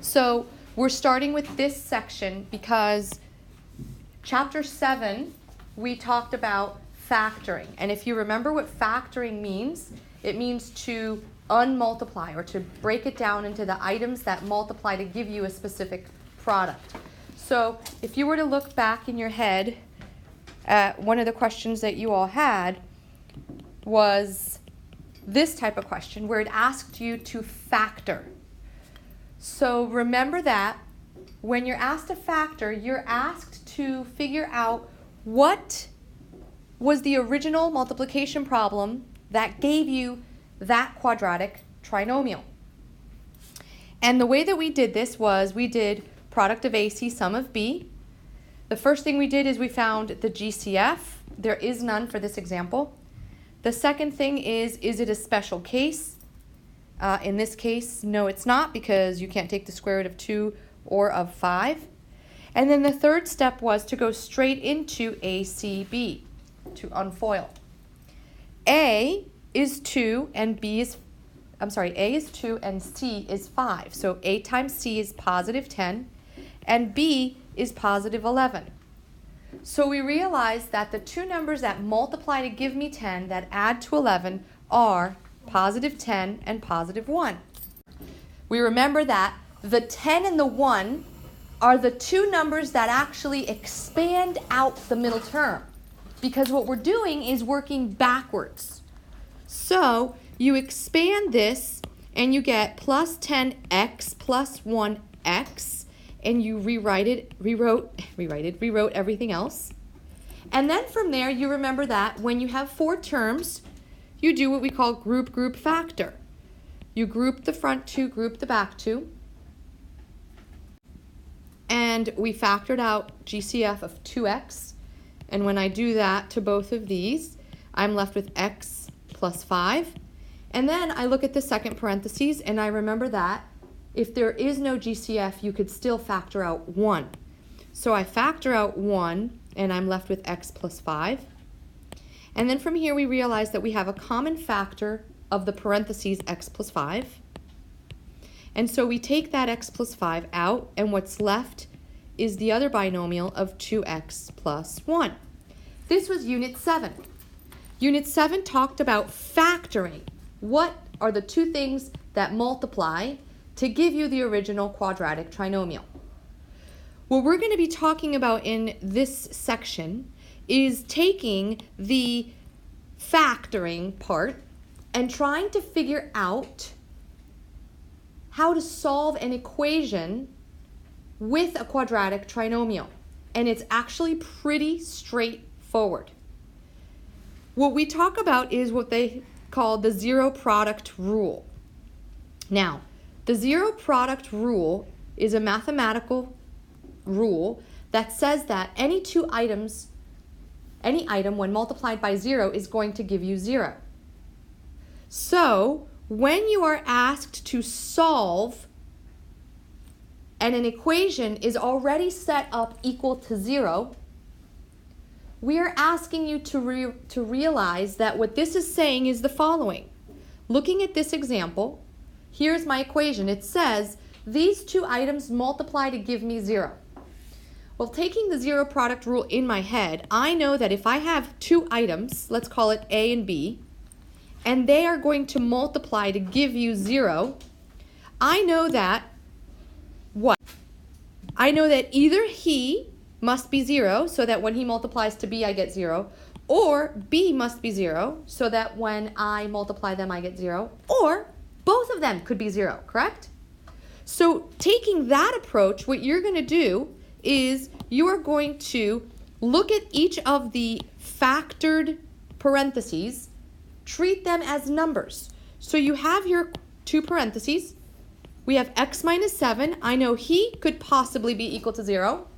So we're starting with this section because Chapter 7, we talked about factoring. And if you remember what factoring means, it means to unmultiply or to break it down into the items that multiply to give you a specific product. So if you were to look back in your head at one of the questions that you all had was this type of question where it asked you to factor. So remember that when you're asked to factor, you're asked to figure out what was the original multiplication problem that gave you that quadratic trinomial. And the way that we did this was we did product of AC, sum of B. The first thing we did is we found the GCF. There is none for this example. The second thing is it a special case? In this case, no, it's not, because you can't take the square root of 2 or of 5. And then the third step was to go straight into ACB, to unfoil. A is 2 and A is 2 and C is 5. So A times C is positive 10 and B is positive 11. So we realize that the two numbers that multiply to give me 10 that add to 11 are positive 10 and positive 1. We remember that the 10 and the 1 are the two numbers that actually expand out the middle term, because what we're doing is working backwards. So you expand this and you get plus 10x plus 1x, and you rewrote everything else. And then from there, you remember that when you have four terms, you do what we call group factor. You group the front two, group the back two. And we factored out GCF of 2x. And when I do that to both of these, I'm left with x plus 5. And then I look at the second parentheses, and I remember that if there is no GCF, you could still factor out 1. So I factor out 1, and I'm left with x plus 5. And then from here, we realize that we have a common factor of the parentheses x plus 5. And so we take that x plus 5 out, and what's left is the other binomial of 2x plus 1. This was Unit 7. Unit 7 talked about factoring. What are the two things that multiply to give you the original quadratic trinomial? What we're going to be talking about in this section is taking the factoring part and trying to figure out how to solve an equation with a quadratic trinomial. And it's actually pretty straightforward. What we talk about is what they call the zero product rule. Now, the zero product rule is a mathematical rule that says that any item when multiplied by 0 is going to give you 0. So when you are asked to solve and an equation is already set up equal to 0, we are asking you to realize that what this is saying is the following. Looking at this example, here's my equation. It says these two items multiply to give me 0. Well, taking the zero product rule in my head, I know that if I have two items, let's call it A and B, and they are going to multiply to give you 0, I know that what? I know that either he must be 0, so that when he multiplies to B, I get 0, or B must be 0, so that when I multiply them, I get 0, or both of them could be 0, correct? So taking that approach, what you're going to do is you are going to look at each of the factored parentheses, treat them as numbers. So you have your two parentheses. We have x minus 7. I know he could possibly be equal to 0.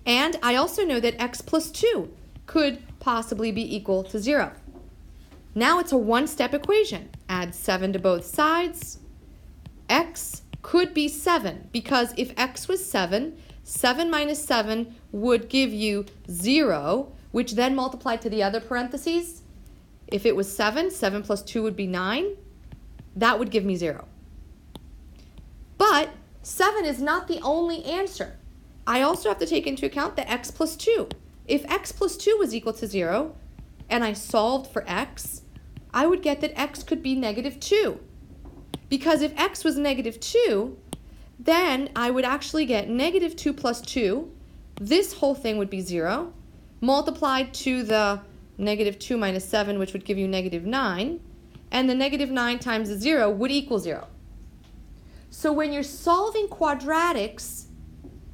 And I also know that x plus 2 could possibly be equal to 0. Now it's a one-step equation. Add 7 to both sides. X could be 7, because if x was 7, 7 minus 7 would give you 0, which then multiplied to the other parentheses. If it was 7, 7 plus 2 would be 9. That would give me 0. But 7 is not the only answer. I also have to take into account the x plus 2. If x plus 2 was equal to 0, and I solved for x, I would get that x could be negative 2. Because if x was negative 2, then I would actually get negative 2 plus 2. This whole thing would be 0, multiplied to the negative 2 minus 7, which would give you negative 9. And the negative 9 times the 0 would equal 0. So when you're solving quadratics,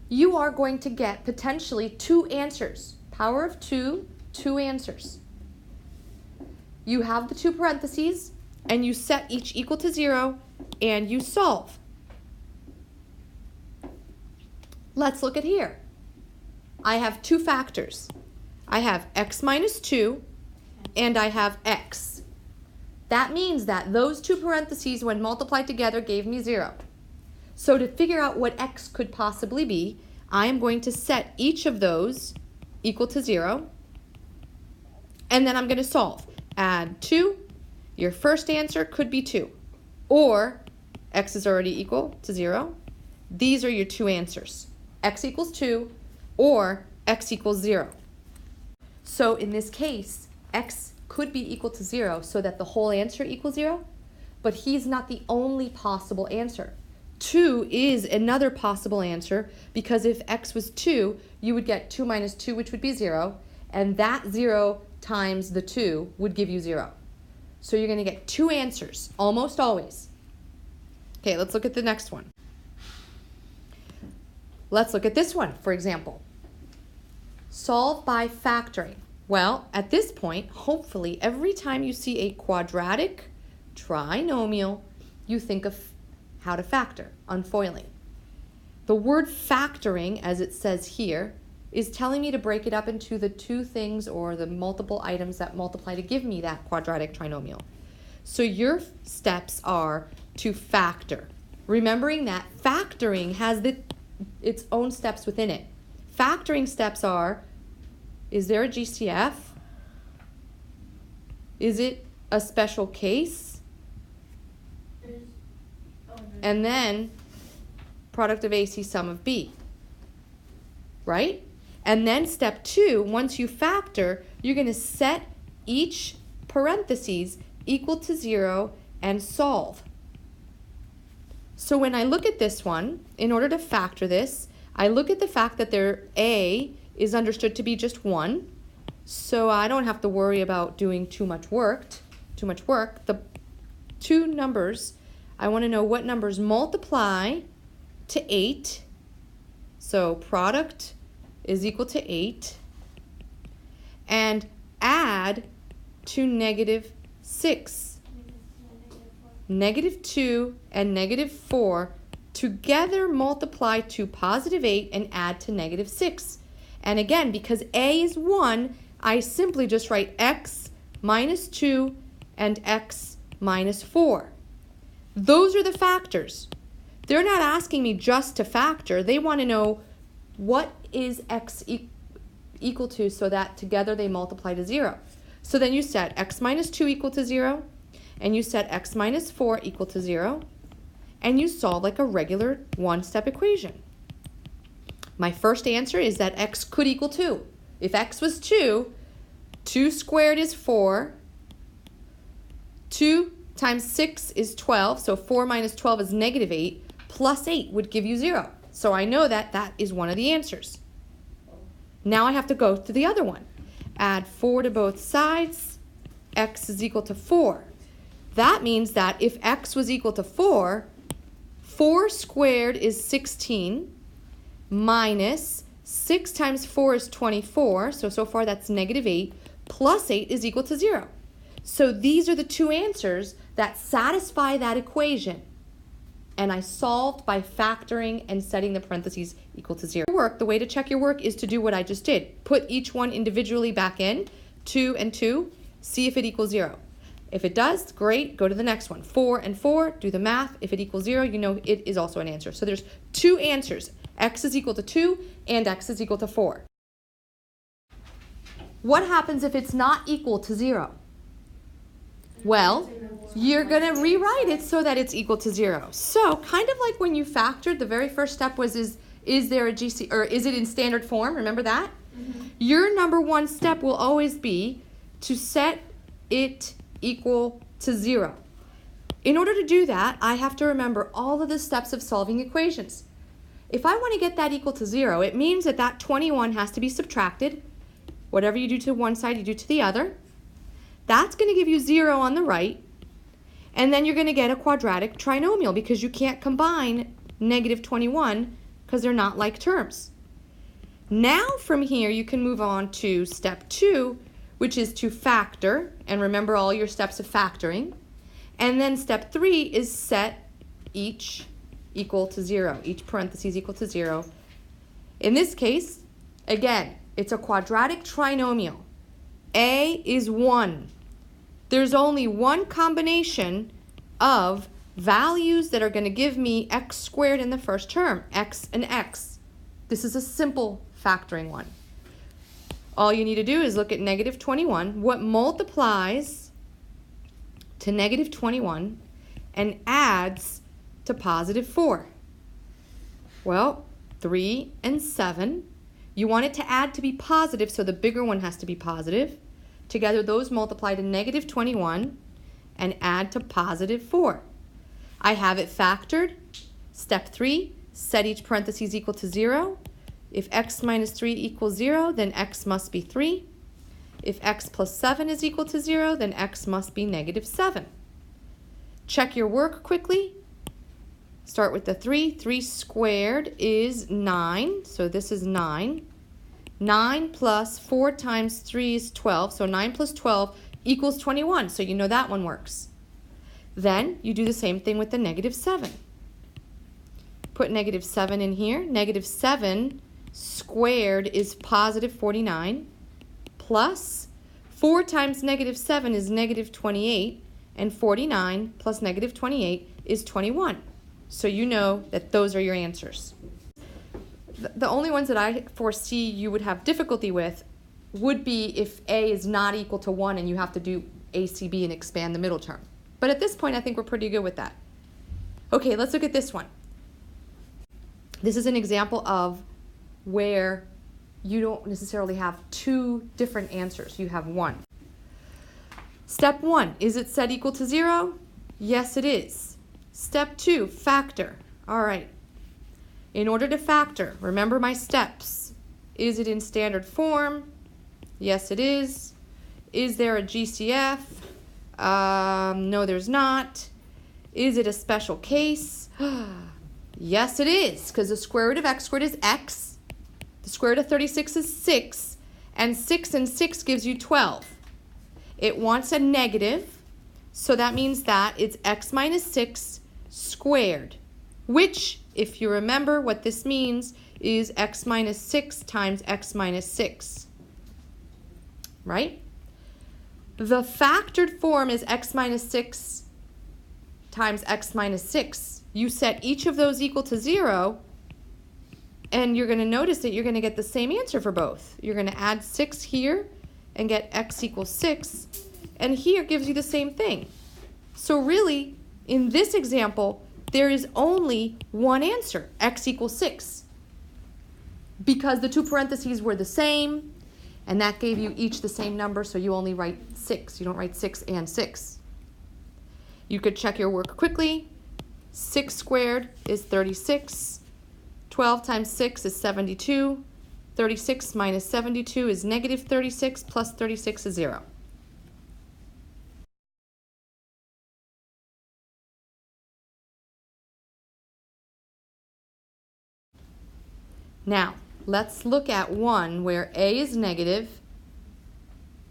you are going to get potentially 2 answers. Power of 2, 2 answers. You have the 2 parentheses, and you set each equal to 0, and you solve. Let's look at here. I have 2 factors. I have x minus 2, and I have x. That means that those 2 parentheses, when multiplied together, gave me 0. So to figure out what x could possibly be, I am going to set each of those equal to 0, and then I'm going to solve. Add 2. Your first answer could be 2. Or x is already equal to 0. These are your 2 answers. X equals 2 or x equals 0. So in this case, x could be equal to 0 so that the whole answer equals 0, but he's not the only possible answer. 2 is another possible answer because if x was 2, you would get 2 minus 2, which would be 0, and that 0 times the 2 would give you 0. So you're going to get 2 answers, almost always. Okay, let's look at the next one. Let's look at this one, for example. Solve by factoring. Well, at this point, hopefully, every time you see a quadratic trinomial, you think of how to factor, unfoiling. The word factoring, as it says here, is telling me to break it up into the 2 things or the multiple items that multiply to give me that quadratic trinomial. So your steps are to factor, remembering that factoring has its own steps within it. Factoring steps are, is there a GCF? Is it a special case? And then product of AC sum of B, right? And then step 2, once you factor, you're going to set each parentheses equal to 0 and solve. So when I look at this one, in order to factor this, I look at the fact that their A is understood to be just 1, so I don't have to worry about doing too much work. The 2 numbers, I want to know what numbers multiply to 8. So product is equal to 8. And add to negative 6. Negative 2 and negative 4 together multiply to positive 8 and add to negative 6. And again, because A is 1, I simply just write x minus 2 and x minus 4. Those are the factors. They're not asking me just to factor. They want to know what is x equal to so that together they multiply to 0. So then you set x minus 2 equal to 0, and you set x minus 4 equal to 0, and you solve like a regular one-step equation. My first answer is that x could equal 2. If x was 2, 2 squared is 4. 2 times 6 is 12, so 4 minus 12 is negative 8, plus 8 would give you 0. So I know that that is one of the answers. Now I have to go to the other one. Add 4 to both sides, x is equal to 4. That means that if x was equal to 4, 4 squared is 16, minus 6 times 4 is 24, so far that's negative 8, plus 8 is equal to 0. So these are the 2 answers that satisfy that equation. And I solved by factoring and setting the parentheses equal to 0. The way to check your work is to do what I just did. Put each one individually back in, 2 and 2, see if it equals 0. If it does, great, go to the next one. 4 and 4, do the math. If it equals 0, you know it is also an answer. So there's 2 answers. X is equal to 2 and x is equal to 4. What happens if it's not equal to 0? Well, you're going to rewrite it so that it's equal to 0. So kind of like when you factored, the very first step was is there a GC, or is it in standard form? Remember that? Mm-hmm. Your number one step will always be to set it equal to 0. In order to do that, I have to remember all of the steps of solving equations. If I want to get that equal to 0, it means that that 21 has to be subtracted. Whatever you do to one side, you do to the other. That's going to give you 0 on the right. And then you're going to get a quadratic trinomial because you can't combine negative 21 because they're not like terms. Now from here, you can move on to step 2, which is to factor. And remember all your steps of factoring. And then step 3 is set each equal to 0, each parentheses equal to 0. In this case, again, it's a quadratic trinomial. A is 1. There's only one combination of values that are going to give me x squared in the first term, x and x. This is a simple factoring one. All you need to do is look at negative 21. What multiplies to negative 21 and adds to positive 4? Well, 3 and 7. You want it to add to be positive, so the bigger one has to be positive. Together, those multiply to negative 21 and add to positive 4. I have it factored. Step 3, set each parentheses equal to 0. If x minus 3 equals 0, then x must be 3. If x plus 7 is equal to 0, then x must be negative 7. Check your work quickly. Start with the 3. 3 squared is 9, so this is 9. 9 plus 4 times 3 is 12, so 9 plus 12 equals 21, so you know that one works. Then you do the same thing with the negative 7. Put negative 7 in here. Negative 7 squared is positive 49, plus 4 times negative 7 is negative 28, and 49 plus negative 28 is 21. So you know that those are your answers. The only ones that I foresee you would have difficulty with would be if A is not equal to 1 and you have to do ACB and expand the middle term. But at this point, I think we're pretty good with that. Okay, let's look at this one. This is an example of where you don't necessarily have two different answers. You have one. Step 1, is it set equal to 0? Yes, it is. Step 2, factor. All right. In order to factor, remember my steps. Is it in standard form? Yes, it is. Is there a GCF? No, there's not. Is it a special case? Yes, it is, because the square root of x squared is x. The square root of 36 is 6. And 6 and 6 gives you 12. It wants a negative, so that means that it's x minus 6 squared, which, if you remember what this means, is x minus 6 times x minus 6, right? The factored form is x minus 6 times x minus 6. You set each of those equal to 0, and you're going to notice that you're going to get the same answer for both. You're going to add 6 here and get x equals 6, and here gives you the same thing. So really, in this example, there is only one answer, x equals 6, because the two parentheses were the same, and that gave you each the same number, so you only write 6. You don't write 6 and 6. You could check your work quickly. 6 squared is 36. 12 times 6 is 72. 36 minus 72 is negative 36, plus 36 is 0. Now, let's look at one where A is negative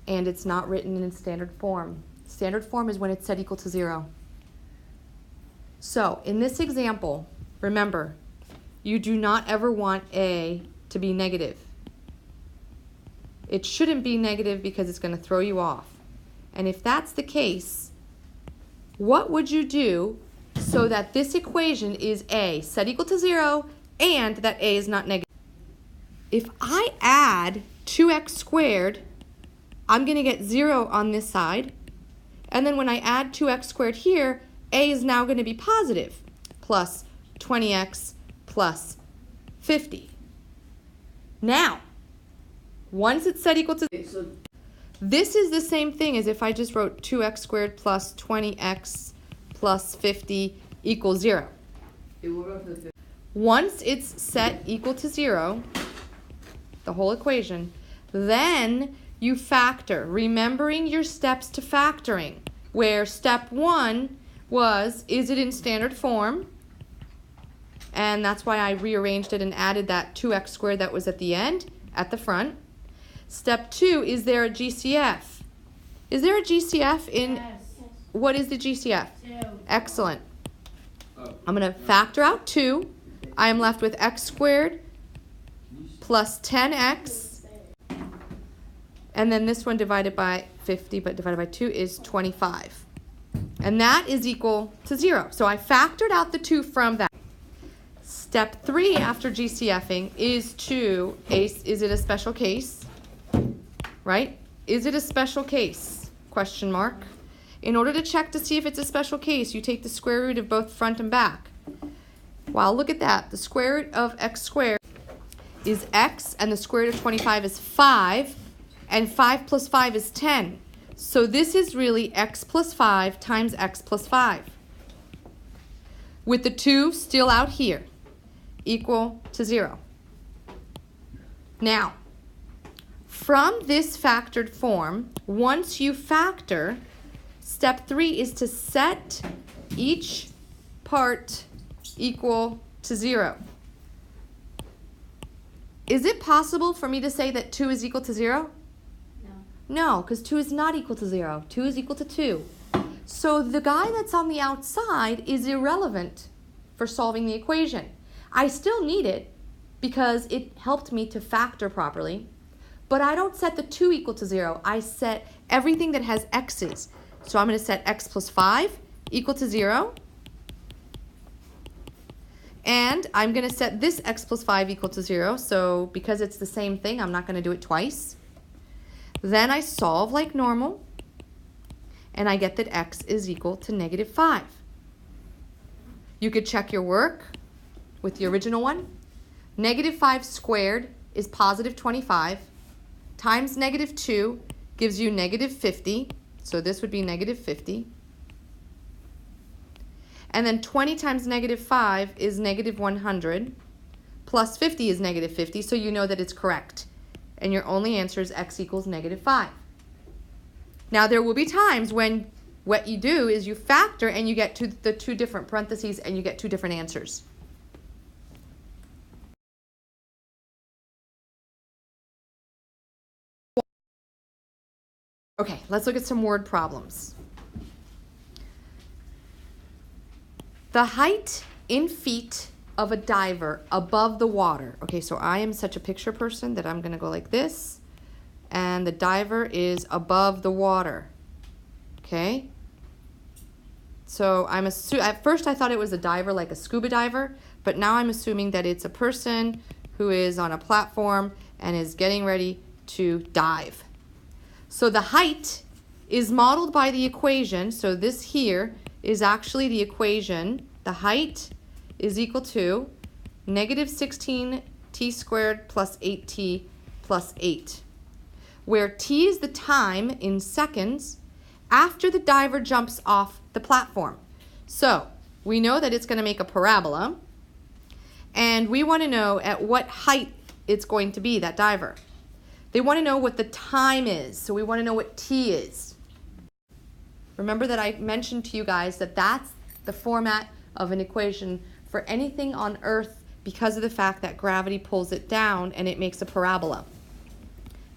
and it's not written in standard form. Standard form is when it's set equal to 0. So, in this example, remember, you do not ever want A to be negative. It shouldn't be negative because it's going to throw you off. And if that's the case, what would you do so that this equation is A set equal to 0 and that A is not negative? If I add 2x squared, I'm going to get 0 on this side, And then when I add 2x squared here, a is now going to be positive, plus 20x plus 50. Now, once it's set equal to, this is the same thing as if I just wrote 2x squared plus 20x plus 50 equals 0. Once it's set equal to 0, the whole equation, then you factor, remembering your steps to factoring, where step 1 was, is it in standard form? And that's why I rearranged it and added that 2x squared that was at the end, at the front. Step 2, is there a GCF? Is there a GCF in, Yes. What is the GCF? 2. Excellent. I'm going to factor out 2. I am left with x squared plus 10x. And then this one divided by 50, but divided by 2 is 25. And that is equal to 0. So I factored out the 2 from that. Step 3 after GCFing is is it a special case? Right? Is it a special case? Question mark. In order to check to see if it's a special case, you take the square root of both front and back. Wow, look at that. The square root of x squared is x, and the square root of 25 is 5, and 5 plus 5 is 10. So this is really x plus 5 times x plus 5. With the 2 still out here, equal to 0. Now, from this factored form, once you factor, step 3 is to set each part equal to 0. Is it possible for me to say that 2 is equal to 0? No, because 2 is not equal to 0. 2 is equal to 2. So the guy that's on the outside is irrelevant for solving the equation. I still need it because it helped me to factor properly, but I don't set the 2 equal to 0. I set everything that has x's. So I'm going to set x plus 5 equal to 0. And I'm going to set this x plus 5 equal to 0. So because it's the same thing, I'm not going to do it twice. Then I solve like normal, and I get that x is equal to negative 5. You could check your work with the original one. Negative 5 squared is positive 25, times negative 2 gives you negative 50, so this would be negative 50. And then 20 times negative 5 is negative 100, plus 50 is negative 50, so you know that it's correct. And your only answer is x equals negative 5. Now there will be times when what you do is you factor and you get to the 2 different parentheses and you get 2 different answers. Okay, let's look at some word problems. The height in feet of a diver above the water. Okay, so I am such a picture person that I'm going to go like this. And the diver is above the water. Okay? So at first I thought it was a diver like a scuba diver, but now I'm assuming that it's a person who is on a platform and is getting ready to dive. So the height is modeled by the equation. So this here is actually the equation. The height is equal to negative 16t squared plus 8t plus 8, where t is the time in seconds after the diver jumps off the platform. So we know that it's going to make a parabola, and we want to know at what height it's going to be, that diver. They want to know what the time is, so we want to know what t is. Remember that I mentioned to you guys that that's the format of an equation for anything on Earth because of the fact that gravity pulls it down and it makes a parabola.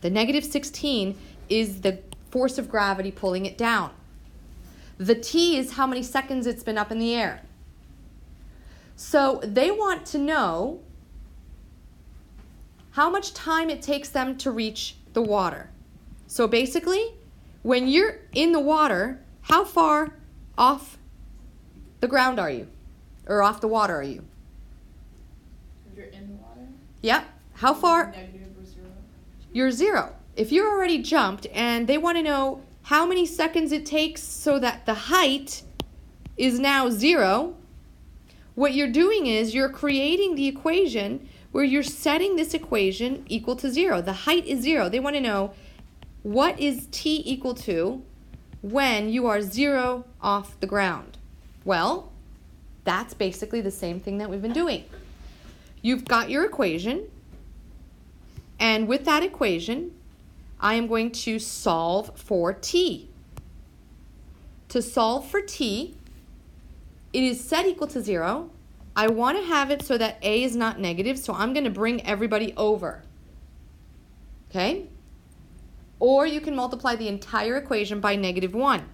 The negative 16 is the force of gravity pulling it down. The t is how many seconds it's been up in the air. So they want to know how much time it takes them to reach the water. So basically, when you're in the water, how far off the ground are you? Or off the water are you? If you're in the water? Yep. How far? Negative or 0. You're 0. If you're already jumped and they want to know how many seconds it takes so that the height is now 0, what you're doing is you're creating the equation where you're setting this equation equal to 0. The height is 0. They want to know, what is t equal to when you are 0 off the ground? Well, that's basically the same thing that we've been doing. You've got your equation, and with that equation, I am going to solve for t. To solve for t, it is set equal to 0. I want to have it so that a is not negative, so I'm going to bring everybody over. Okay? Or you can multiply the entire equation by -1.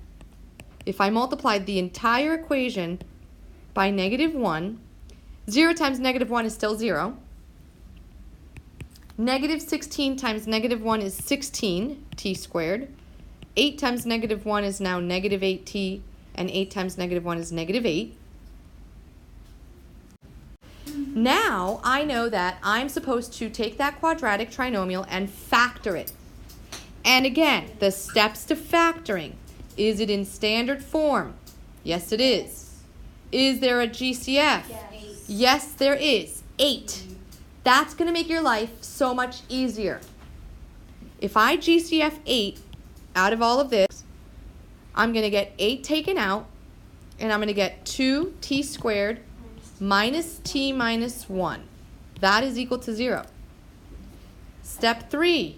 If I multiplied the entire equation by -1, 0 times -1 is still 0. -16 times -1 is 16t squared. 8 times -1 is now -8t, and 8 times -1 is -8. Now I know that I'm supposed to take that quadratic trinomial and factor it. And again, the steps to factoring. Is it in standard form? Yes, it is. Is there a GCF? Yes. Yes, there is. 8. That's going to make your life so much easier. If I GCF 8 out of all of this, I'm going to get 8 taken out, and I'm going to get 2t squared minus t minus 1. That is equal to 0. Step 3.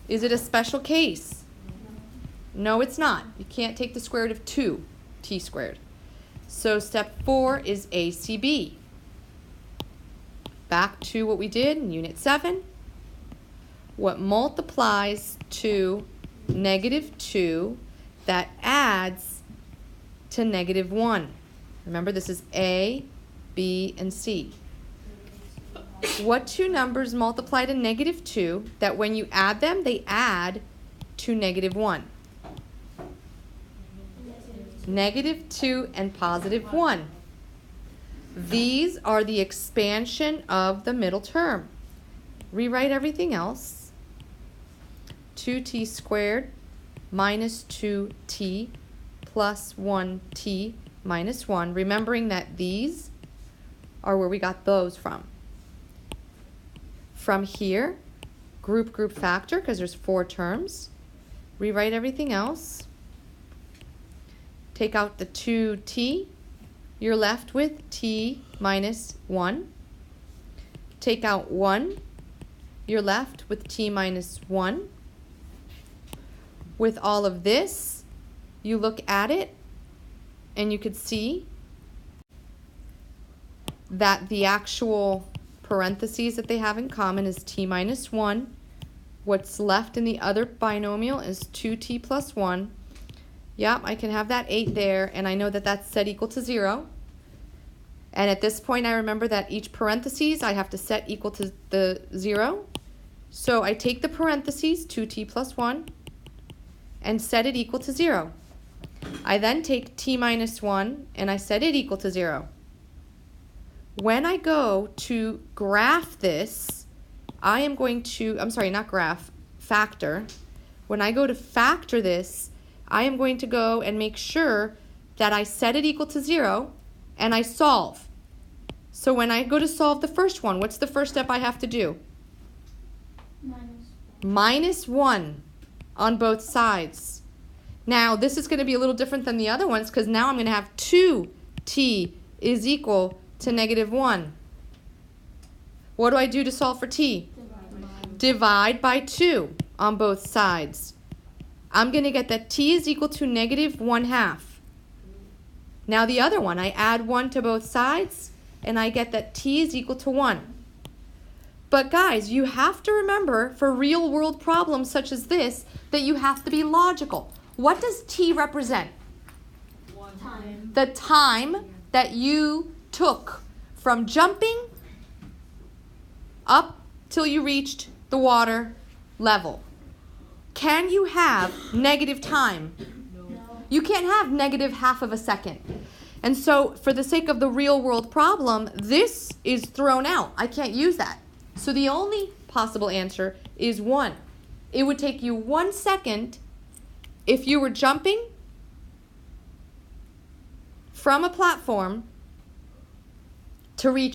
Is it a special case? No, it's not. You can't take the square root of 2t squared. So step 4 is ACB. Back to what we did in Unit 7. What multiplies to -2 that adds to -1. Remember, this is A, B, and C. What two numbers multiply to -2 that when you add them, they add to -1? -2 and +1. These are the expansion of the middle term. Rewrite everything else. 2t squared minus 2t plus 1t minus 1. Remembering that these are where we got those from. From here, group factor, because there's 4 terms. Rewrite everything else. Take out the 2t. You're left with t minus 1. Take out 1. You're left with t minus 1. With all of this, you look at it, and you could see that the actual parentheses that they have in common is t minus 1. What's left in the other binomial is 2t plus 1. Yep, I can have that 8 there, and I know that that's set equal to 0. And at this point, I remember that each parentheses I have to set equal to the 0. So I take the parentheses, 2t plus 1, and set it equal to 0. I then take t minus 1, and I set it equal to 0. When I go to graph this, I am going to, not graph, factor. When I go to factor this, I am going to go and make sure that I set it equal to 0, and I solve. So when I go to solve the first one, what's the first step I have to do? Minus 1 on both sides. Now, this is going to be a little different than the other ones because now I'm going to have 2t is equal to -1. What do I do to solve for t? Divide by 2 on both sides. I'm going to get that t is equal to -1/2. Now the other one, I add 1 to both sides, and I get that t is equal to 1. But guys, you have to remember for real-world problems such as this that you have to be logical. What does t represent? Time. The time that you took from jumping up till you reached the water level. Can you have negative time? No. You can't have -1/2 of a second. And so for the sake of the real world problem, this is thrown out. I can't use that. So the only possible answer is 1. It would take you 1 second if you were jumping from a platform to reach